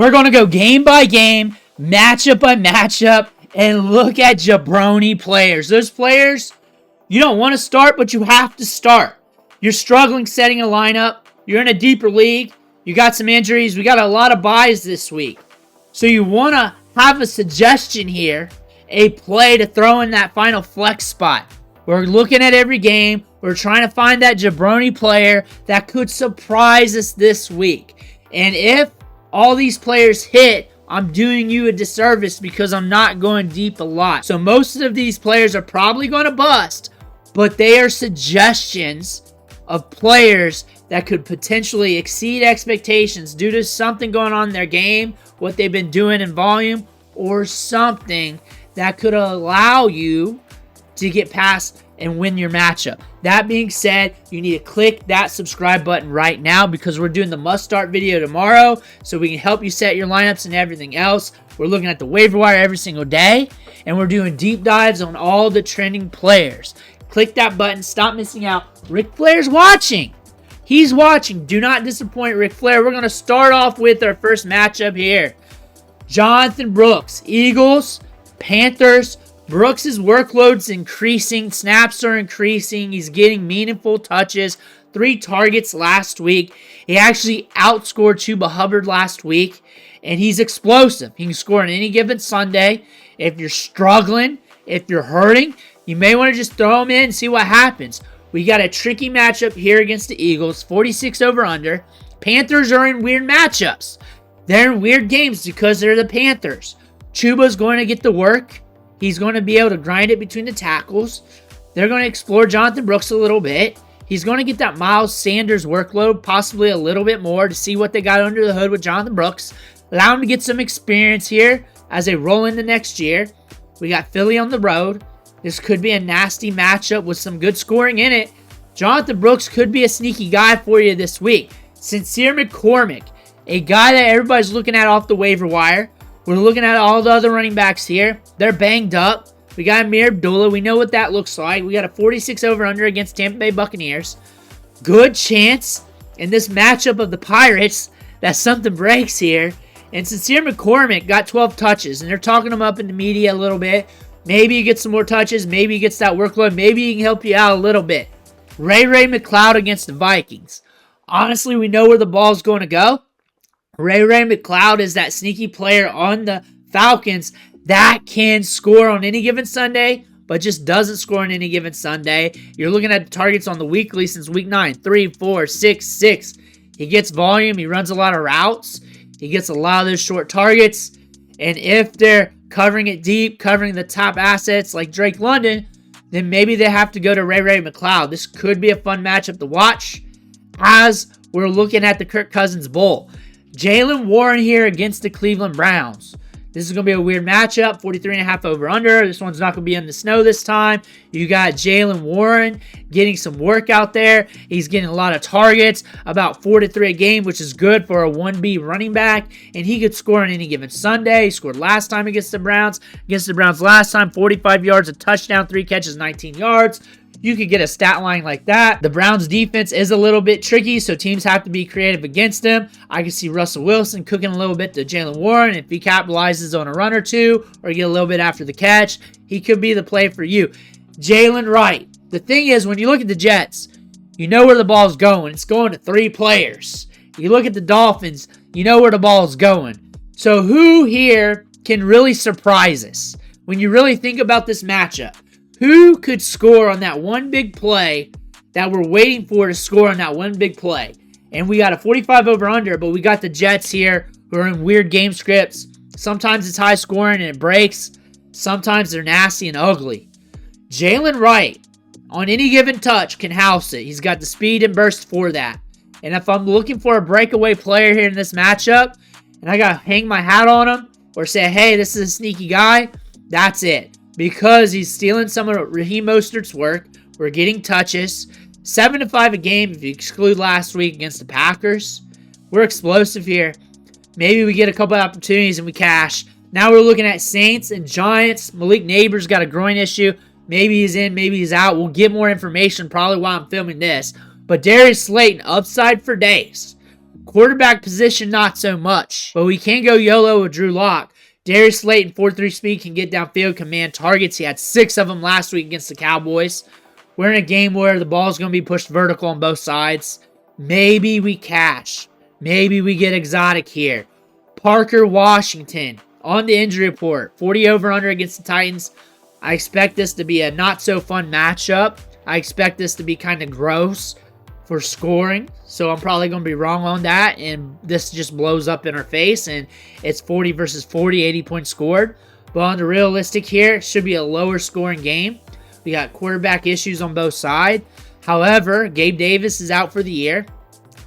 We're going to go game by game, matchup by matchup, and look at jabroni players. Those players you don't want to start, but you have to start. You're struggling setting a lineup. You're in a deeper league. You got some injuries. We got a lot of buys this week. So you want to have a suggestion here, a play to throw in that final flex spot. We're looking at every game. We're trying to find that jabroni player that could surprise us this week. And if all these players hit, I'm doing you a disservice because I'm not going deep a lot. So most of these players are probably going to bust, but they are suggestions of players that could potentially exceed expectations due to something going on in their game, what they've been doing in volume, or something that could allow you to get past and win your matchup. That being said, you need to click that subscribe button right now because we're doing the must start video tomorrow so we can help you set your lineups and everything else. We're looking at the waiver wire every single day and we're doing deep dives on all the trending players. Click that button. Stop missing out. Ric Flair's watching. He's watching. Do not disappoint Ric Flair. We're going to start off with our first matchup here. Jonathon Brooks, Eagles, Panthers. Brooks' workload's increasing. Snaps are increasing. He's getting meaningful touches. 3 targets last week. He actually outscored Chuba Hubbard last week. And he's explosive. He can score on any given Sunday. If you're struggling, if you're hurting, you may want to just throw him in and see what happens. We got a tricky matchup here against the Eagles. 46 over under. Panthers are in weird matchups. They're in weird games because they're the Panthers. Chuba's going to get the work. He's going to be able to grind it between the tackles. They're going to explore Jonathon Brooks a little bit. He's going to get that Miles Sanders workload, possibly a little bit more, to see what they got under the hood with Jonathon Brooks. Allow him to get some experience here as they roll into next year. We got Philly on the road. This could be a nasty matchup with some good scoring in it. Jonathon Brooks could be a sneaky guy for you this week. Sincere McCormick, a guy that everybody's looking at off the waiver wire. We're looking at all the other running backs here. They're banged up. We got Amir Abdullah. We know what that looks like. We got a 46 over under against Tampa Bay Buccaneers. Good chance in this matchup of the Pirates that something breaks here. And Sincere McCormick got 12 touches, and they're talking him up in the media a little bit. Maybe he gets some more touches. Maybe he gets that workload. Maybe he can help you out a little bit. Ray McCloud against the Vikings. Honestly, we know where the ball's going to go. Ray McCloud is that sneaky player on the Falcons that can score on any given Sunday, but just doesn't score on any given Sunday. You're looking at targets on the weekly since week 9. 3, 4, 6, 6. He gets volume. He runs a lot of routes. He gets a lot of those short targets. And if they're covering it deep, covering the top assets like Drake London, then maybe they have to go to Ray McCloud. This could be a fun matchup to watch as we're looking at the Kirk Cousins Bowl. Jaylen Warren here against the Cleveland Browns. This is going to be a weird matchup. 43.5 over under. This one's not going to be in the snow this time. You got Jaylen Warren getting some work out there. He's getting a lot of targets, about 4 to 3 a game, which is good for a 1B running back. And he could score on any given Sunday. He scored last time against the Browns. Against the Browns last time, 45 yards, a touchdown, 3 catches, 19 yards. You could get a stat line like that. The Browns defense is a little bit tricky, so teams have to be creative against them. I can see Russell Wilson cooking a little bit to Jaylen Warren. If he capitalizes on a run or two or get a little bit after the catch, he could be the play for you. Jaylen Wright. The thing is, when you look at the Jets, you know where the ball's going. It's going to 3 players. You look at the Dolphins, you know where the ball's going. So who here can really surprise us? When you really think about this matchup, who could score on that one big play that we're waiting for to score on that one big play? And we got a 45 over under, but we got the Jets here who are in weird game scripts. Sometimes it's high scoring and it breaks. Sometimes they're nasty and ugly. Jaylen Wright, on any given touch, can house it. He's got the speed and burst for that. And if I'm looking for a breakaway player here in this matchup, and I got to hang my hat on him or say, hey, this is a sneaky guy, that's it. Because he's stealing some of Raheem Mostert's work. We're getting touches. 7 to 5 a game if you exclude last week against the Packers. We're explosive here. Maybe we get a couple opportunities and we cash. Now we're looking at Saints and Giants. Malik Neighbors got a groin issue. Maybe he's in, maybe he's out. We'll get more information probably while I'm filming this. But Darius Slayton, upside for days. Quarterback position, not so much. But we can go YOLO with Drew Lock. Darius Slayton, 4.3 speed, can get downfield, command targets. He had 6 of them last week against the Cowboys. We're in a game where the ball is going to be pushed vertical on both sides. Maybe we cash. Maybe we get exotic here. Parker Washington on the injury report. 40 over-under against the Titans. I expect this to be a not-so-fun matchup. I expect this to be kind of gross for scoring. So I'm probably going to be wrong on that. And this just blows up in our face. And it's 40 versus 40, 80 points scored. But on the realistic here, it should be a lower scoring game. We got quarterback issues on both sides. However, Gabe Davis is out for the year.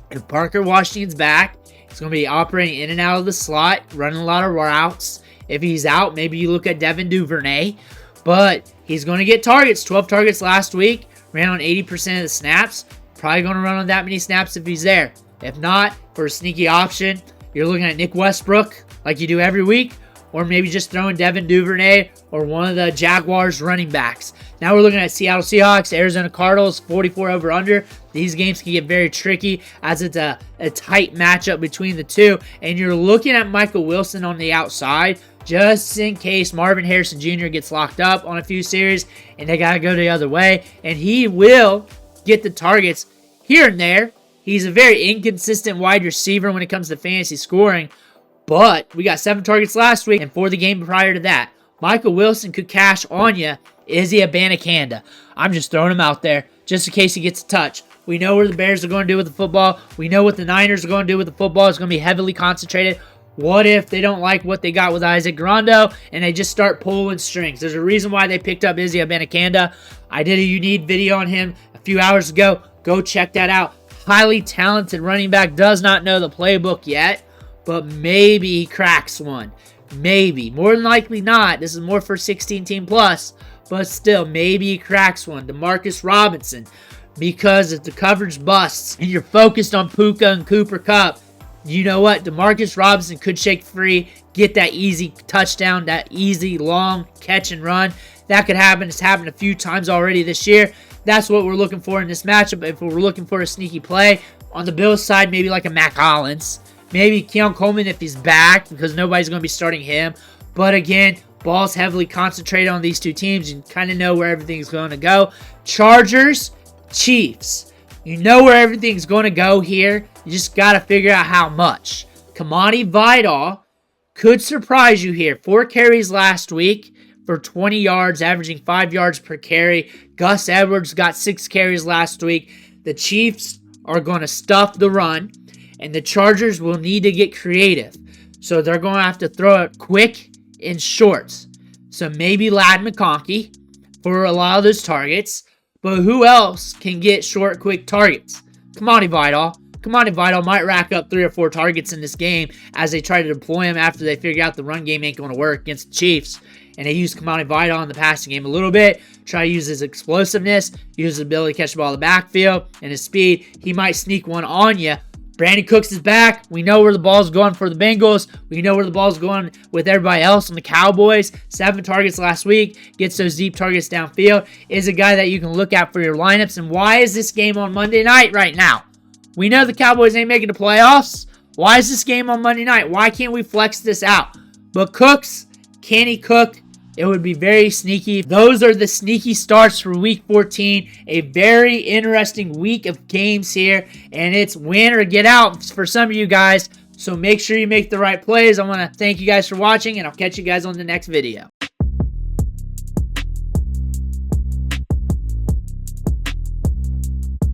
If Parker Washington's back, he's going to be operating in and out of the slot, running a lot of routes. If he's out, maybe you look at Devin Duvernay. But he's going to get targets. 12 targets last week. Ran on 80% of the snaps. Probably going to run on that many snaps if he's there. If not, for a sneaky option, you're looking at Nick Westbrook like you do every week. Or maybe just throwing Devin Duvernay or one of the Jaguars running backs. Now we're looking at Seattle Seahawks, Arizona Cardinals, 44 over-under. These games can get very tricky as it's a tight matchup between the two. And you're looking at Michael Wilson on the outside just in case Marvin Harrison Jr. gets locked up on a few series and they got to go the other way. And he will get the targets here and there. He's a very inconsistent wide receiver when it comes to fantasy scoring. But we got 7 targets last week and 4 the game prior to that. Michael Wilson could cash on you. Is he Abanikanda? I'm just throwing him out there just in case he gets a touch. We know where the Bears are going to do with the football. We know what the Niners are going to do with the football. It's going to be heavily concentrated. What if they don't like what they got with Isaac Grando and they just start pulling strings? There's a reason why they picked up Izzy Abanikanda. I did a unique video on him a few hours ago. Go check that out. Highly talented running back. Does not know the playbook yet. But maybe he cracks one. Maybe. More than likely not. This is more for 16-team plus. But still, maybe he cracks one. Demarcus Robinson. Because if the coverage busts and you're focused on Puka and Cooper Kupp, you know what? Demarcus Robinson could shake free, get that easy touchdown, that easy long catch and run. That could happen. It's happened a few times already this year. That's what we're looking for in this matchup. If we're looking for a sneaky play, on the Bills side, maybe like a Mac Hollins. Maybe Keon Coleman if he's back because nobody's going to be starting him. But again, ball's heavily concentrated on these two teams. You kind of know where everything's going to go. Chargers, Chiefs. You know where everything's going to go here. You just got to figure out how much. Kimani Vidal could surprise you here. 4 carries last week for 20 yards, averaging 5 yards per carry. Gus Edwards got 6 carries last week. The Chiefs are going to stuff the run. And the Chargers will need to get creative. So they're going to have to throw it quick and short. So maybe Ladd McConkey for a lot of those targets. But who else can get short, quick targets? Kimani Vidal. Kimani Vidal might rack up 3 or 4 targets in this game as they try to deploy him after they figure out the run game ain't going to work against the Chiefs. And they use Kimani Vidal in the passing game a little bit. Try to use his explosiveness, use his ability to catch the ball in the backfield, and his speed. He might sneak one on you. Brandin Cooks is back. We know where the ball's going for the Bengals. We know where the ball's going with everybody else on the Cowboys. 7 targets last week. Gets those deep targets downfield. Is a guy that you can look at for your lineups. And why is this game on Monday night right now? We know the Cowboys ain't making the playoffs. Why is this game on Monday night? Why can't we flex this out? But Cooks, can he cook? It would be very sneaky. Those are the sneaky starts for Week 14. A very interesting week of games here. And it's win or get out for some of you guys. So make sure you make the right plays. I want to thank you guys for watching. And I'll catch you guys on the next video.